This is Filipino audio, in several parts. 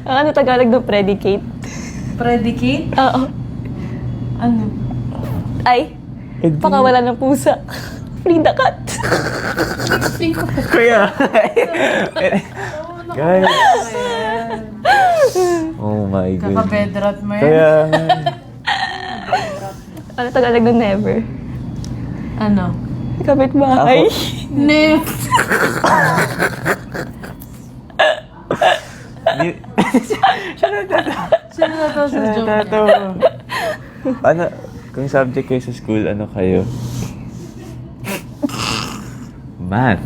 Ano Tagalog ng predicate? Predicate? Oo. Ano? Ay, pakawala ng pusa. Free the cat. Kaya. Guys. Oh my God. Kakabedrat mo yan. Kaya. Ano Tagalog ng never? Ano? Kapitbahay. Next! Sino na to sa joke? Ano, kung subject kayo sa school, ano kayo? Math.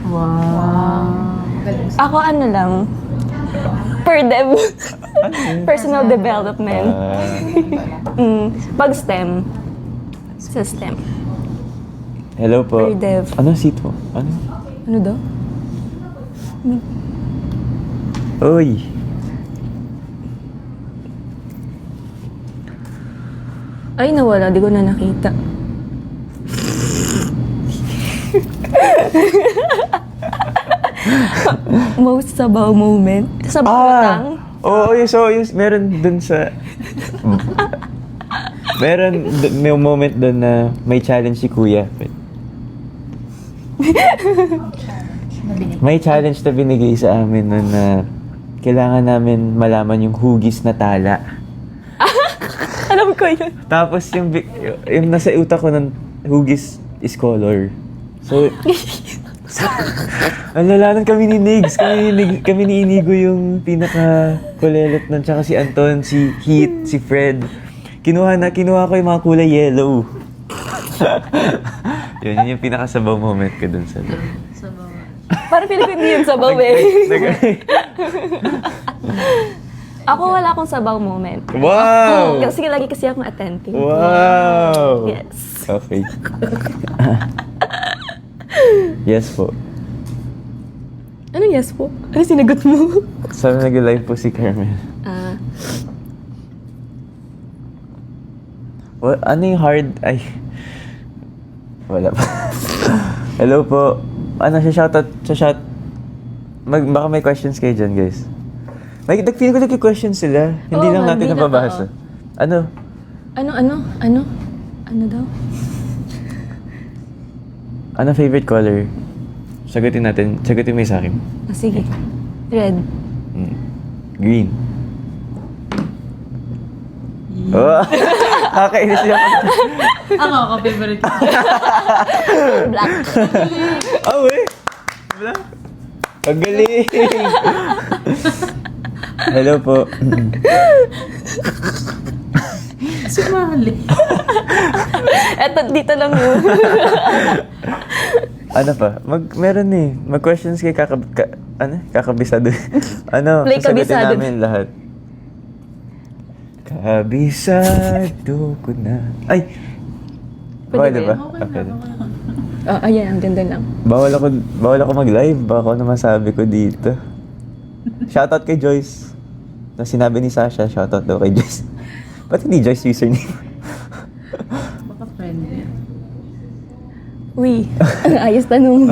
Wow. Ako ano lang, per dev. Personal development. Pag STEM. Sa STEM. Hello po. Per dev. Ano seat mo? Ano? Ano daw? Uy. Ay, nawala. Di ko na nakita. Most sabaw moment. Sabaw matang. Oo, so meron dun sa... may moment dun na may challenge si Kuya. May challenge na binigay sa amin nun na kailangan namin malaman yung hugis na tala. Alam ko yun. Tapos yung nasa utak ko ng hugis is color. So, ang lala nun kami ni Nigs. Kami ni Inigo yung pinaka-kulelot nun. Tsaka si Anton, si Heat, si Fred. Kinuha ko yung mga kulay yellow. yun yung pinakasabaw moment ko dun sa Parang feeling ko hindi yun sabaw eh. Ako wala akong sabaw moment. Wow! Kasi lagi kasi akong attentive. Wow! Yes. Okay. Yes po. Ano yes po? Ano sinagot mo? Sana nag-live po si Carmel. Ano yung hard? Ay. Wala pa. Hello po. Ano, shoutout. Baka may questions kayo dyan, guys. Feel ko nagki-questions sila. Hindi lang natin nababasa. Ano? Ano daw? Ano favorite color? Sagutin mo yung sa akin. Sige. Red. Green. Oh, kakainis yung... Ako, favorite ko. Black. Oh, eh! Black. Ang galing! Hello po. Sumali. Eto, dito lang yun. Ano pa? Meron eh. Mag-questions kay kakabisado. Play sasagutin kabisado. namin lahat. Kabisado ko na. Ay! Pwede Bawal ba ba? Okay. Ayan, ang ganda lang. Bawal ako mag-live. Baka ano masabi ko dito. Shoutout kay Joyce. Na sinabi ni Sasha, shoutout daw kay Joyce. Ba't hindi Joyce username? Baka friend yan. Uy, ayos tanong.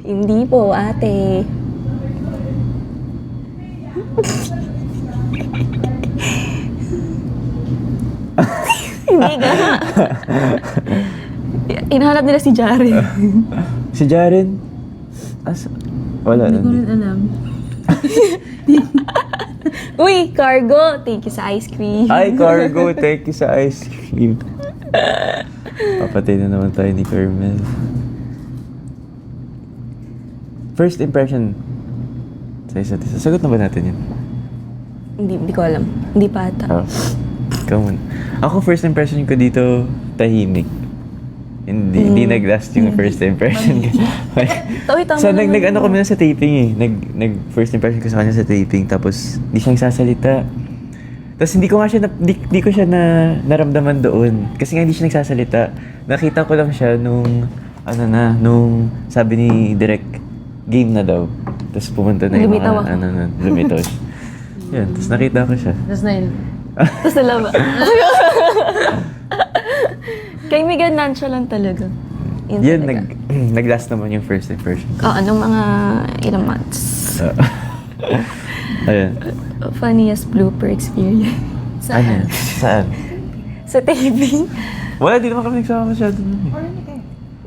Hindi po, ate. Hindi ka. Inahanap nila si Jaren. Si Jaren? Wala Hindi ko nandito. rin alam. Uy, cargo. Thank you sa ice cream. Ay, cargo. Thank you sa ice cream. Papatay na naman tayo ni Carmel. First impression sa isa't isa. Sagot na ba natin yun? Hindi ko alam. Hindi pa ata. Oh. Ikaw muna. Ako, first impression ko dito, tahimik. Hindi nag-last yung first impression ko. Tama So, naman. nag-ano kami na sa taping eh. First impression ko sa kanya sa taping. Tapos, hindi siya nagsasalita. Tapos, hindi ko siya naramdaman doon. Kasi nga hindi siya nagsasalita. Nakita ko lang siya nung sabi ni Direk, game na daw. Tapos, pumunta na yung Lumitaw ako. lumitaw siya. Yan, tapos nakita ko siya. Tapos na yun. Tapos nalaman. Kay Megan nonchalant talaga. Yun Yan, talaga. nag-last naman yung first impression ko. Anong mga ilang months? Ayun. Funniest blooper experience. Ano? Saan? Sa taping. Wala, di naman kami nagsama masyado nun eh.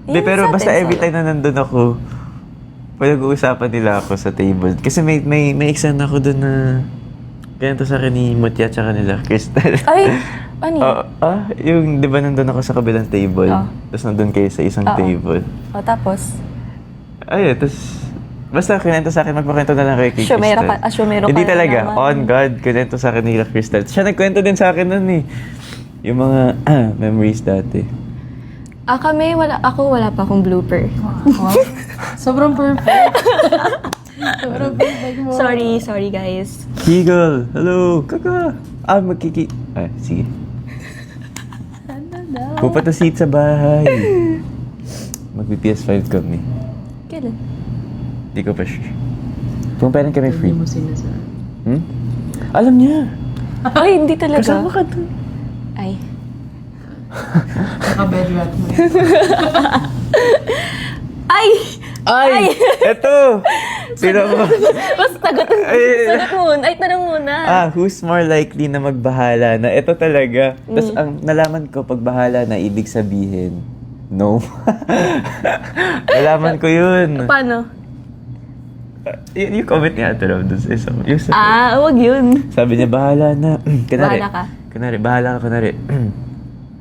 Hindi, Yun pero sa basta atin, every solo. time na nandun ako, pinag-uusapan nila ako sa table. Kasi may exam ako dun na ganito sa akin ni Mutya tsaka nila, Crystal. Ay, ano yun? Yung di ba nandun ako sa kabilang table, Oh. tapos nandun kayo sa isang Oo. table. O, tapos? Ayun, tapos basta kinento sa akin, magpakwento na lang kay Crystal. Syumero ka Hindi na talaga, naman. on God, kinento sa akin nila Crystal. Siya nagkwento din sa akin nun eh. Yung mga memories dati. Ako wala pa akong blooper. Wow. Sobrang perfect. Sobrang perfect mo. Sorry guys. Kiggle! Hello! Kaka! Sige. Pupunta seat sa bahay. Mag-PS5 kami. Kailan? Di ko pa sure. Kung pailan kami free. Hindi mo sinasabi. Alam niya! Ay, hindi talaga. Kasama ka doon. Ay. Naka-bedrock mo. Ay! Ay! Eto! Sino mo? Basta sagot muna. Ay, tanong muna. Who's more likely na magbahala na? Ito talaga. Tapos ang nalaman ko, pag bahala na, ibig sabihin, no. Nalaman ko yun. Paano? Yung comment niya, Ate Rob, dun sa isa. Wag yun. Sabi niya, bahala na. Bahala ka. Bahala ka.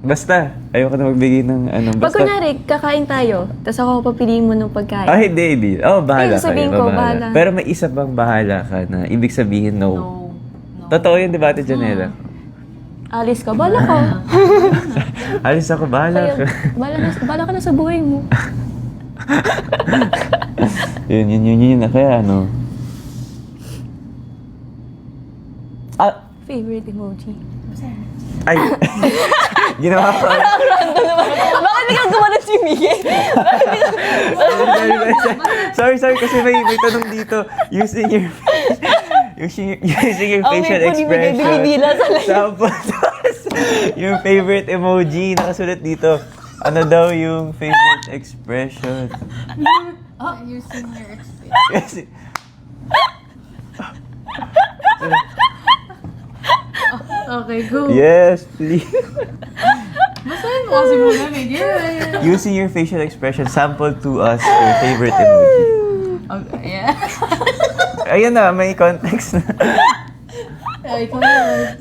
Basta, ayoko na magbigay ng ano. Pag Basta, kunwari, kakain tayo, tapos ako papiliin mo ng pagkain. hindi. Bahala Ay, ka. sabihin ko, bahala. Pero may isa bang bahala ka na ibig sabihin no? No. Totoo yun, di ba, Ate Janela? Alis ka, bala ka. Alis ako, bahala ka. Bala ka na sa buhay mo. yun na. Kaya ano? Favorite emoji. Ay! Ginawa ko. Random naman. Bakit ikaw gumanon si Miguel? Sorry, kasi may tanong dito. Using your facial expression. Binibila sa live. Tapos, yung favorite emoji, nakasulat dito. Ano daw yung favorite expression? Using your experience. Kasi, Okay, go. yes, please. Basahin mo kasi muna, Miguel. Using your facial expression, sample to us your favorite emoji. Okay, yeah. Ayun na, may context na. Ikaw naman.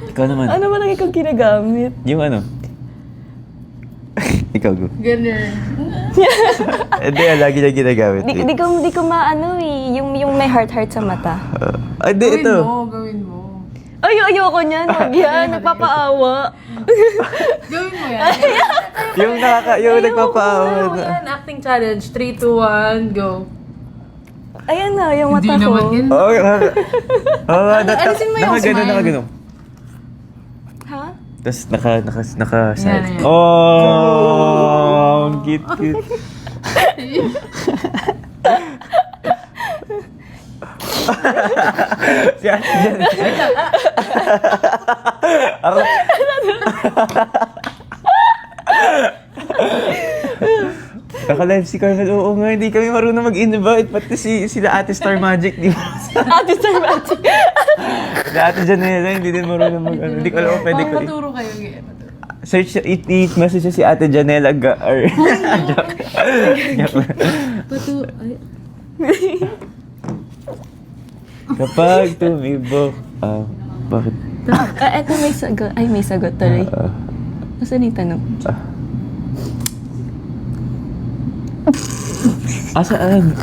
Ikaw naman. Ano ba nang ikaw ginagamit? Yung ano? Ikaw, go. Ganun. Hindi, lagi na ginagamit. Di ko maano eh. Yung may heart sa mata. Hindi, ito. Gawin mo. Ay, ayoko niyan. Wag yan. Nagpapaawa. Gawin mo yan. Yung nagpapaawa Gawin mo na. yan. Acting challenge. 3, 2, 1, go. Ayan na, yung mata Hindi ko. naman yan. Alisin mo yung smile. Nakagano. Ha? Tapos naka-side. Yan. Oh, ang cute. Si Ate Jan. Ako. Naka-live si Carmel. Oo nga, hindi kami marunong mag-invite. Pati sila Ate Star Magic, di ba? Ate Star Magic. Sila Ate Janela, hindi din marunong mag-ano. Hindi ko alam kung pwede ko. Maturo kayo. Search, message si Ate Janela Joke. Kapag tumibok, bakit? Eto may sagot. Ay, may sagot tuloy. Nasaan yung tanong? Saan?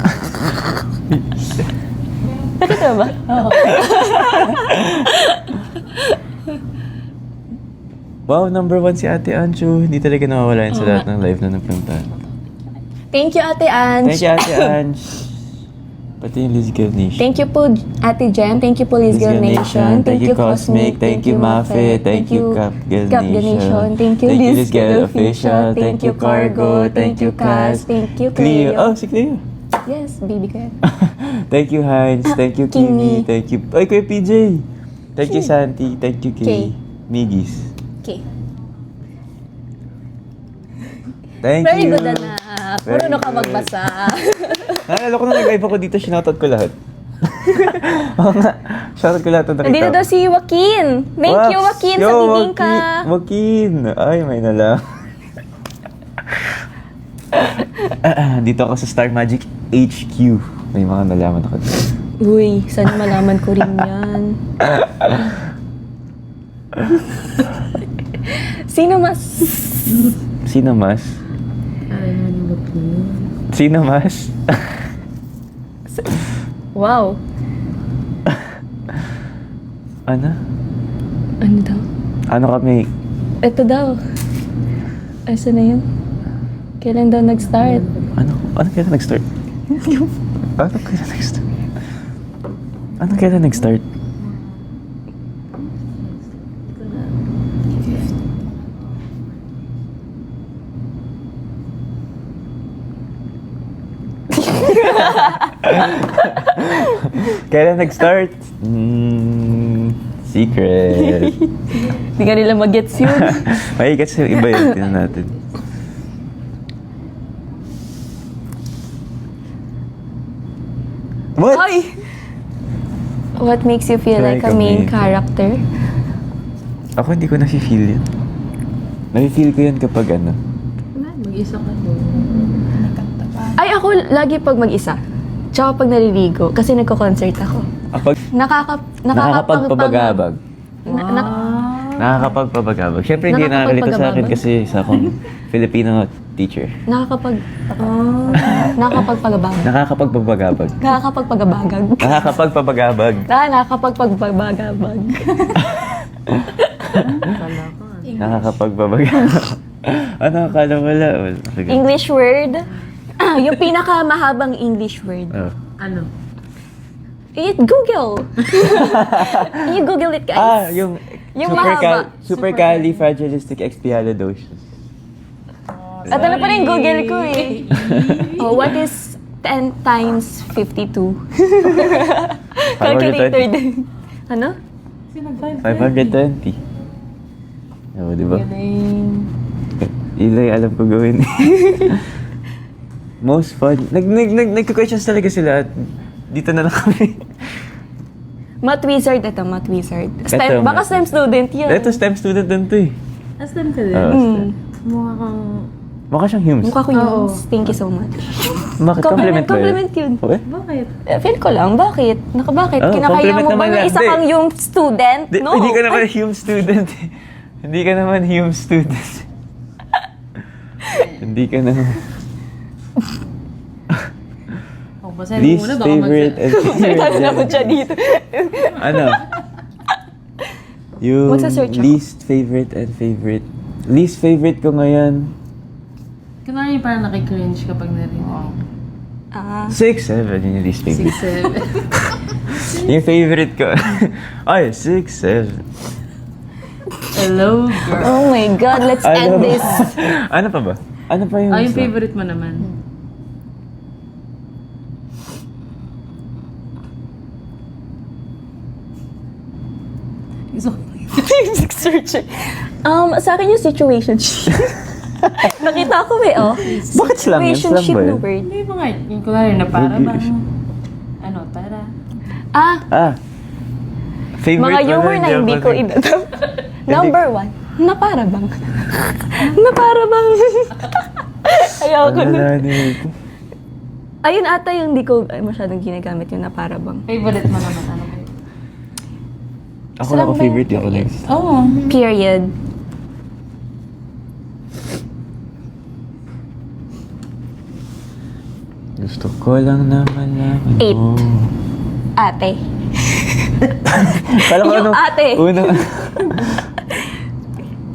Nakita ba? Oo. Wow, number 1 si Ate Ancho. Hindi talaga nawawala yun sa lahat ng live na napuntahan. Thank you, Ate Ange. Thank you, Ate Ange. Pati yung Liz Girl Nation. Thank you po, Ate Jem. Thank you po, Liz Girl Nation. Thank you, Cosmic. Thank you, Mafe. Thank you, Cap Girl Nation. Thank you, Liz Girl Official. Thank you, Cargo. Thank you, Cass. Thank you, Cleo. Cleo. Oh, si Cleo. Yes, baby ko yan. Thank you, Heinz. Thank you, Kimi. Kimi. Thank you. Ay, Kuya PJ. Thank you, Santi. Thank you, Kay. Kay. Migis. Okay. Thank Very you. good, anak. Marunong ka magbasa. Naalala ko na nag-live ako dito, sinoutout ko lahat. Oo nga, shoutout ko lahat na nakita Nandito ko. daw si Joaquin. Thank you, Joaquin, sa bibingka. Joaquin! Ay, may nalang. Dito ako sa Star Magic HQ. May mga nalaman ako dito. Uy, sana malaman ko rin yan. Sino mas? Sino mas? Ay, naman yung Sino mas? Wow. Ano? Ano daw? Ano kami? Ito daw. Asa na yun? Kailan daw nag-start? Ano kailan nag-start? Ano kailan nag-start? Ano kailan nag-start? Kailan nag-start? Secret. Hindi ka nila mag-gets yun. May gets yung iba yun. Tingnan natin. What? Ay! What makes you feel like a main character? Ako hindi ko nafe-feel yun. Nafe-feel ko yun kapag ano. Mag-isa ka doon. Ay, ako lagi pag mag-isa. Tsaka pag naliligo. Kasi nagko-concert ako. Kapag nakakapagpabagabag. Nakakapagpabagabag. Siyempre hindi nakakalito sa akin kasi sa akong Filipino teacher. Nakakapagpagabagag. Nakakapagpabagabag. Nakakapagpagabagag. Nakakapagpabagabag. Nakakapagpagpagabag. Nakakapagpabagabag. Ano, akala wala. Sige. English word. Yung pinakamahabang English word. Oh. Ano? Google. You Google it, guys. Yung Yung mahaba. supercalifragilisticexpialidocious. At ano pa rin Google ko eh. Oh, what is 10 times 52? Calculator din. Ano? Sino 520. Oo, di ba? Galing. Ilay, alam ko gawin. Most fun. Nagko-questions talaga sila at dito na lang kami. Math wizard ito, math wizard. Ito, Baka math STEM student yun. Ito, STEM student din to eh. Aslan ka din. Mukha kang... Mukha siyang Humes. Mukha ko yun. Oo. Thank you so much. Bakit? Compliment ba Compliment yun. Okay? Bakit? Feel ko lang, bakit? Bakit? Oh, Kinakaya compliment mo ba naman na yan. isa Hindi. kang yung student? No. Hindi ka naman Humes student eh. Hindi ka naman Humes student. Hindi ka naman. Oh, basahin mo Least muna, baka favorite and Salita na naman favorite. siya dito. Ano? Yung Magsa-search ako. least favorite and favorite. Least favorite ko ngayon, Kunwari parang nakikringe kapag narinig. 6, 7. Yun yung least favorite. 6, 7. Yung favorite ko. Ay, 6, 7. Hello, girl. Oh my God, let's end this. Ano pa ba? Ano pa yung Yung isa? favorite mo naman. So, Search. Sa akin yung situationship. Nakita ko eh, oh. Bakit slang yun? Slang Situationship ba na yun? word. may mga, yung kunwari na para bang, ano, tara. Favorite Mga ko humor na hindi ko inatap. Number 1, na para bang. Na para bang. Ayaw ko Ano na. na nito? Ayun ata yung hindi ko masyadong ginagamit yung na para bang. Favorite mo naman, ano ba? Ako Slang ako ba favorite yun? yung next. Oo. Period. Gusto ko lang na malaman 8. mo. Ate. Kala ko Yung ano? ate. Unang...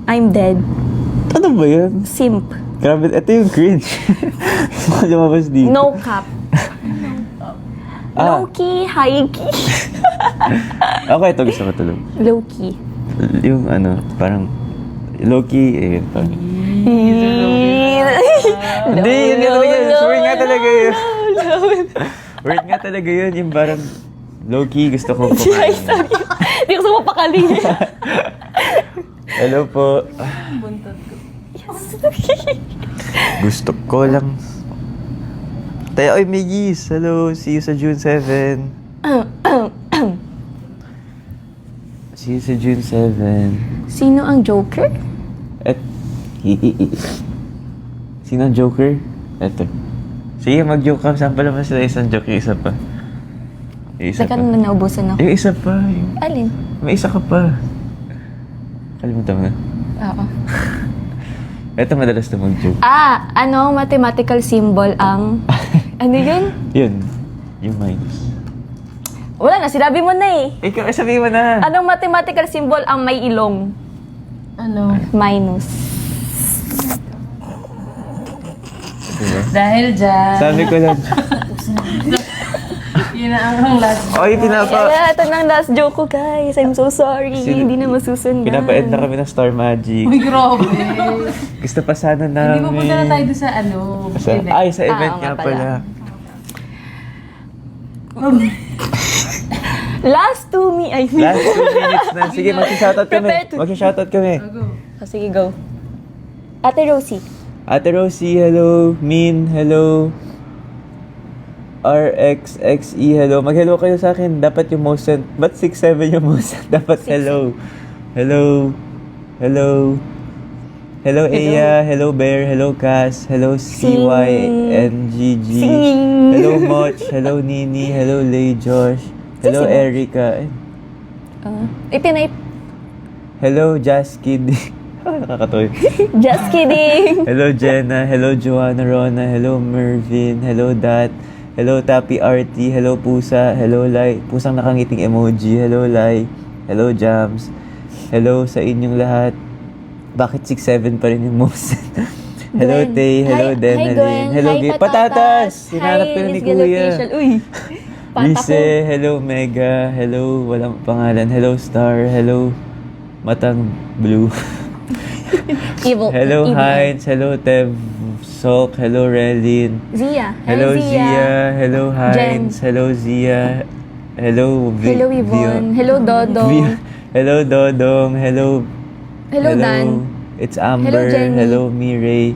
I'm dead. Ano ba yun? Simp. Grabe, ito yung cringe. Gusto ko lumabas dito. No cap. Ah. Low key, high key. Ako ito gusto ko tulog. Low key. Yung ano, parang low-key, eh, parang... Hindi, yun nga talaga yun. Word nga talaga yun. Word nga talaga yun. Yung parang low-key, gusto ko Ay, kumain. sorry. Hindi ko mapakali. Hello po. Buntot ko. Gusto ko lang... Tayo, oy, Migis! Hello! See you sa June 7. See you sa June 7. Sino ang Joker? At... Sino ang Joker? Eto. Sige, mag-joke ka. Saan pa naman sila isang joke? Yung isa pa. Yung isa Teka pa. na naubusan ako. Yung isa pa. Yung... Alin? May isa ka pa. Kalimutan mo na. Oo. Eto, madalas na mag-joke. Ano mathematical symbol ang... ano yun? Yun. Yung minus. Wala na, sinabi mo na eh. Ikaw, sabihin mo na. Anong mathematical symbol ang may ilong? Ano? Minus. Diba? Dahil dyan. Sabi ko lang. Yun na ang last. Oy, Kaya ito na ang last joke ko, guys. I'm so sorry. Hindi na masusundan. Pinapaend na kami ng Star Magic. Uy, grabe. Gusto pa sana namin. Hindi mo punta na tayo doon sa ano, event. Ay, sa event Oo nga nga pala. Last to me, I mean. Last 2 minutes na. Sige, mag-shoutout kami. Prepare to- Mag-shoutout kami. Go. Sige, go. Ate Rosie. Ate Rosie, hello. Min, hello. RXXE, hello. Mag-hello kayo sa akin. Dapat yung most sent. Ba't 6-7 yung most sent? Dapat hello. Hello. Hello. Hello, Aya. Hello, Bear. Hello, Cass. Hello, CYNGG. Singing. Hello, Moch. Hello, Nini. Hello, Lay Josh. Hello, Sino? Erica. Ipinay. Hello, Jazz Kid. Nakakatoy. Just kidding. Hello, Jenna. Hello, Joanna Rona. Hello, Mervin. Hello, Dat. Hello, Tapi RT. Hello, Pusa. Hello, Lai. Pusang nakangiting emoji. Hello, Lai. Hello, Jams. Hello sa inyong lahat. Bakit 6-7 pa rin yung most? Hello, Gwen. Tay. Hello, Hi, Denalyn. hi, Gwen. Hello, Hi, Gay. Patatas. Patatas! Hinanap ko na ni Hi, Miss Gil Kuya. Official. Uy, Lise, hello, Mega. Hello, walang pangalan. Hello, Star. Hello, Matang Blue. evil. Hello, evil. Heinz. Hello, Tev Sok. Hello, Relin. Zia. Hi, Hello, Zia. Hello, Heinz. Hello, Zia. Hello, Hello, Yvonne. Hello, Dodong. Hello, Dodong. Hello, Hello, Dan. It's Amber. Hello, Jenny. Hello, Mireille.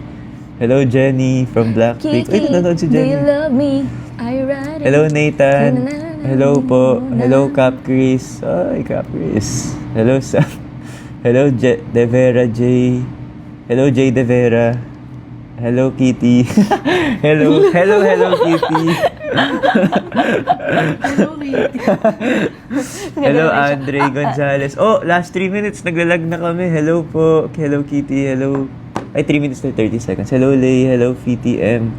Hello, Jenny from Blackpink. Ay, nanonood si do you Jenny. love me? I ride it. Hello, Nathan. Na-na-na-na-na. Hello po. Hello, Cap Chris. Ay, Cap Chris. Hello, Sam. Hello, De Vera J. Hello, J. De Vera. Hello, Kitty. Hello, Kitty. Hello, Andre Gonzalez. Oh, last 3 minutes. Naglalag na kami. Hello po. Hello, Kitty. Hello. Ay, 3 minutes na 30 seconds. Hello, Lay. Hello, VTM.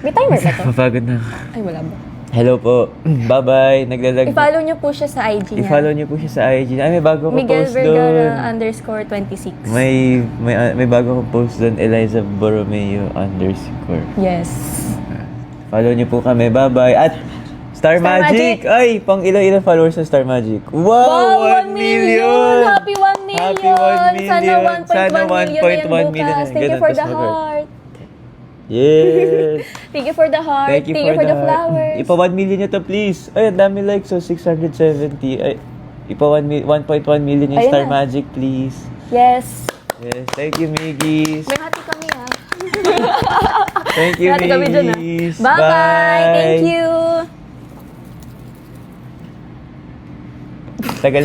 May timer ba to? Mapagod na. Ay, wala ba? Hello po. Bye-bye. Naglalag. I-follow niyo po siya sa IG niya. I-follow niyo po siya sa IG. Ay, may bago akong Miguel post Vergara doon. _26. May bago akong post doon. Eliza Borromeo _. Yes. Follow niyo po kami. Bye-bye. At Star Magic! Magic! Ay, pang ilang followers sa Star Magic. Wow! 1 million! Happy 1 million! Happy 1 million! Sana 1.1 million na yan Sana 1.1 million na. bukas. Thank you Ganun, for tas the mag-heart. heart. Yes! Thank you for the heart. Thank you for the the flowers. Ipa 1 million nyo to, please. Ay, ang dami likes. So, 670. Ay, ipa 1.1 million yung Ayun Star na. Magic, please. Yes. Yes, thank you, Miggies. May hati kami ha. Thank you, May hati kami dyan ha. Miggies. Bye-bye. Thank you. Tagal